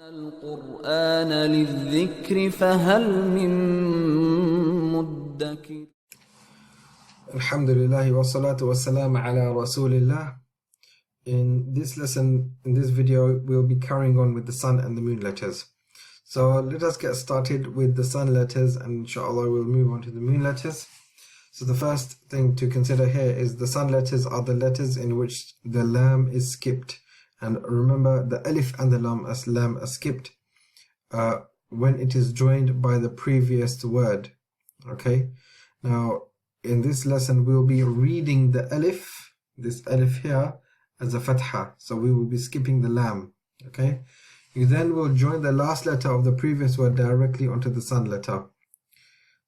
القرآن للذكر فهل من مدكر. Alhamdulillah wa salatu wa salam ala Rasulillah. In this lesson, in this video, we'll be carrying on with the sun and the moon letters. So let us get started with the sun letters, and inshallah we'll move on to the moon letters. So the first thing to consider here is the sun letters are the letters in which the lam is skipped. And remember, the alif and the lam are skipped when it is joined by the previous word. Okay, now in this lesson we'll be reading the alif, this alif here, as a fatha, so we will be skipping the lam. Okay, you then will join the last letter of the previous word directly onto the sun letter.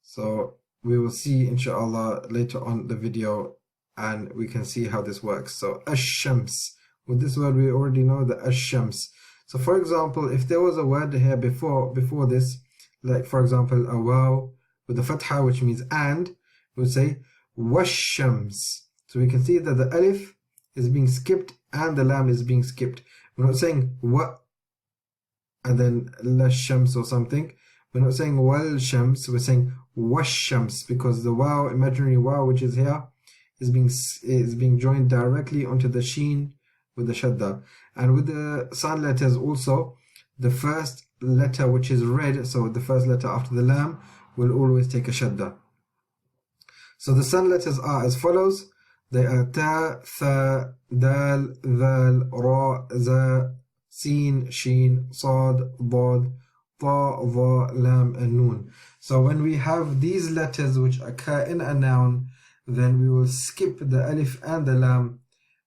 So we will see inshallah later on the video, and we can see how this works. So ash-shams, with this word we already know the ash-shams. So for example, if there was a word here before this, like for example a waw with the fatha, which means and, we would say wash-shams. So we can see that the alif is being skipped and the lam is being skipped. We're not saying wa and then la shams or something. We're not saying wal shams, we're saying wash-shams, because the waw, imaginary waw, which is here, is being joined directly onto the sheen with the shadda. And with the sun letters also, the first letter which is read, so the first letter after the lam, will always take a shadda. So the sun letters are as follows. They are ta, tha, dal, dhal, ra, za, sin, sheen, sad, dad, ta, dha, lam, and noon. So when we have these letters which occur in a noun, then we will skip the alif and the lam,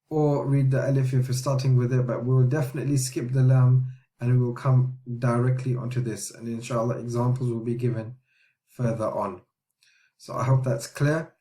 or read the alif if we're starting with it, but we will definitely skip the lam and we will come directly onto this, and inshallah examples will be given further on. So I hope that's clear.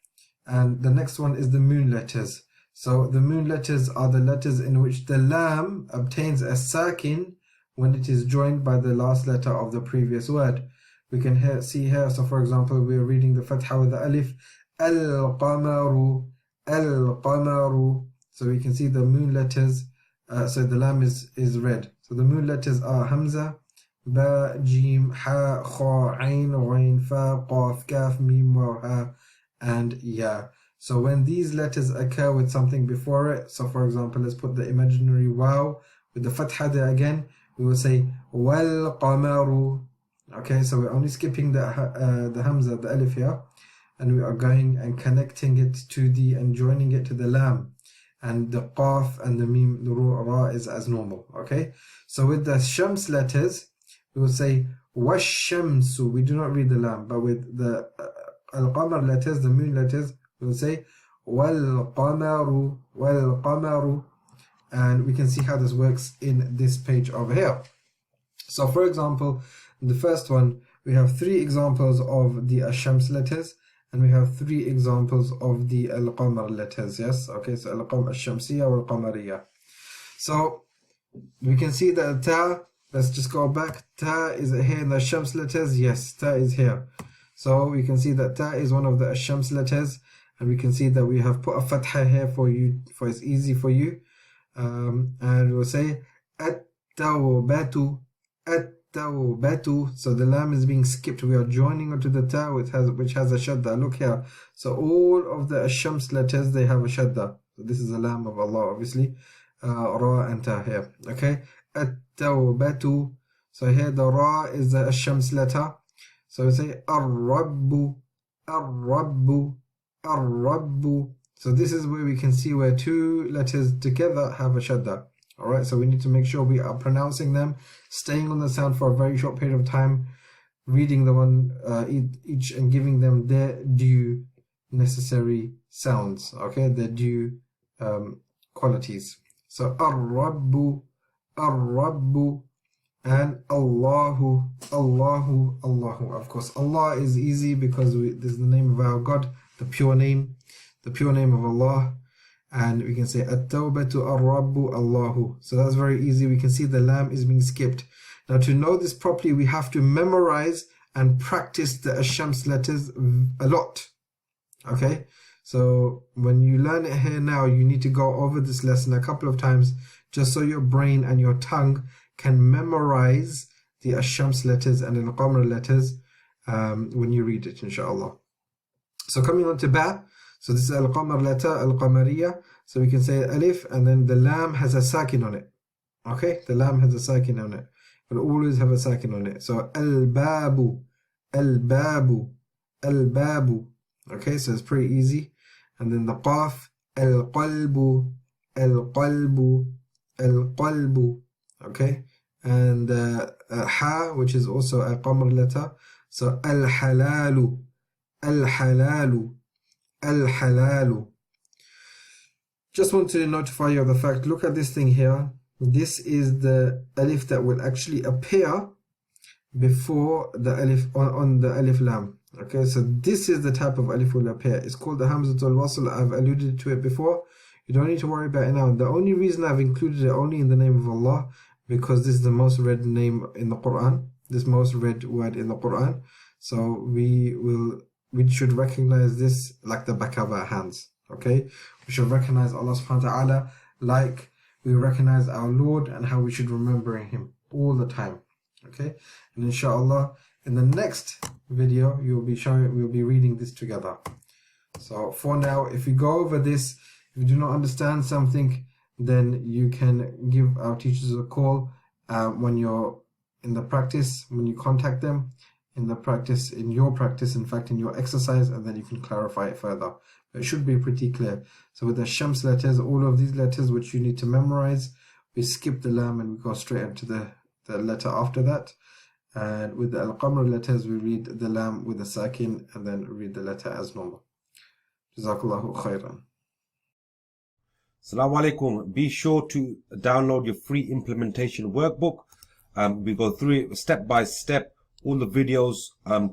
And the next one is the moon letters. So the moon letters are the letters in which the lam obtains a sakin when it is joined by the last letter of the previous word. We can see here, so for example, we are reading the fatha with the alif, al-qamaru, al-qamaru. So we can see the moon letters, so the lam is read. So the moon letters are hamza, ba, jim, ha, kha, ain, ghain, fa, qaf, kaf, mim, waw, ha, and ya. So when these letters occur with something before it, so for example, let's put the imaginary waw with the fatha there again, we will say wal qamaru. Okay, so we're only skipping the hamza, the alif here, and we are going and connecting it to and joining it to the lam. And the qaf and the mim, the ra is as normal. Okay, so with the shams letters, we will say wash-shamsu. We do not read the lam, but with the al-qamar letters, the moon letters, we will say wal-qamaru, wal-qamaru. And we can see how this works in this page over here. So for example, the first one, we have 3 examples of the shams letters, and we have 3 examples of the al-qamar letters. Yes, okay, so al-qamar al-shamsiyya wa al-qamariyya. So we can see that ta, let's just go back, ta is here in the shams letters. Yes, ta is here. So we can see that ta is one of the shams letters, and we can see that we have put a fatha here for you, for it's easy for you. And we'll say at-tawbatu, at-tawbatu. So the lam is being skipped. We are joining onto the ta, which has a shadda. Look here. So all of the shams letters, they have a shadda. So this is the lam of Allah, obviously. Ra and ta here. Okay. At-tawbatu. So here the ra is the shams letter. So we say ar-rabbu, ar-rabbu, ar-rabbu. So this is where we can see where 2 letters together have a shadda. Alright, so we need to make sure we are pronouncing them, staying on the sound for a very short period of time, reading the one each and giving them their due necessary sounds, okay, their due qualities. So ar-rabbu, ar-rabbu, and Allahu, Allahu, Allahu. Of course, Allah is easy because this is the name of our God, the pure name of Allah. And we can say at-tawbatu ar-rabbu Allahu. So that's very easy. We can see the lam is being skipped. Now to know this properly, we have to memorize and practice the shams letters a lot. Okay, so when you learn it here now, you need to go over this lesson a couple of times just so your brain and your tongue can memorize the Ash-Shams letters and the Al-Qamar letters when you read it, inshallah. So coming on to Ba, so this is Al-Qamar letter, Al-Qamariya. So we can say Alif, and then the Lam has a sakin on it. Okay, the Lam has a sakin on it. Will always have a sakin on it. So Al-Babu, Al-Babu, Al-Babu. Okay, so it's pretty easy. And then the Qaf, Al-Qalbu, Al-Qalbu, Al-Qalbu. Okay, and Ha, which is also a Qamar letter. So Al-Halalu, Al-Halalu, Al-Halalu. Just want to notify you of the fact, look at this thing here. This is the alif that will actually appear before the alif on the alif lam. Okay, so this is the type of alif will appear. It's called the Hamzatul Wasl. I've alluded to it before. You don't need to worry about it now. The only reason I've included it only in the name of Allah, because this is the most read name in the Quran, this most read word in the Quran. So we should recognize this like the back of our hands. Okay, we should recognize Allah subhanahu wa ta'ala like we recognize our Lord, and how we should remember Him all the time. Okay, and inshallah in the next video we'll be reading this together. So for now, if you go over this, if you do not understand something, then you can give our teachers a call when you're in the practice, when you contact them in your practice, in fact in your exercise, and then you can clarify it further. But it should be pretty clear. So with the Shams letters, all of these letters which you need to memorize, we skip the Lam and we go straight into the letter after that. And with the Al-Qamar letters, we read the Lam with the Sakin and then read the letter as normal. Jazakallahu khairan. Salam Alykum. Be sure to download your free implementation workbook. We go through it step by step. All the videos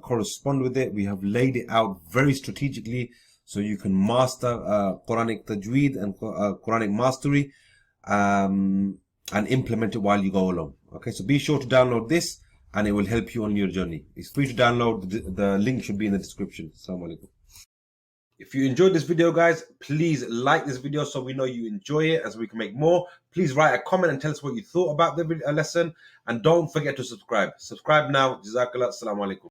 correspond with it. We have laid it out very strategically so you can master Quranic Tajweed and Quranic Mastery and implement it while you go along. Okay, so be sure to download this and it will help you on your journey. It's free to download. The link should be in the description. Assalamu alaikum. If you enjoyed this video, guys, please like this video so we know you enjoy it, as we can make more. Please write a comment and tell us what you thought about the lesson. And don't forget to subscribe. Subscribe now. Jazakallah. Assalamu alaikum.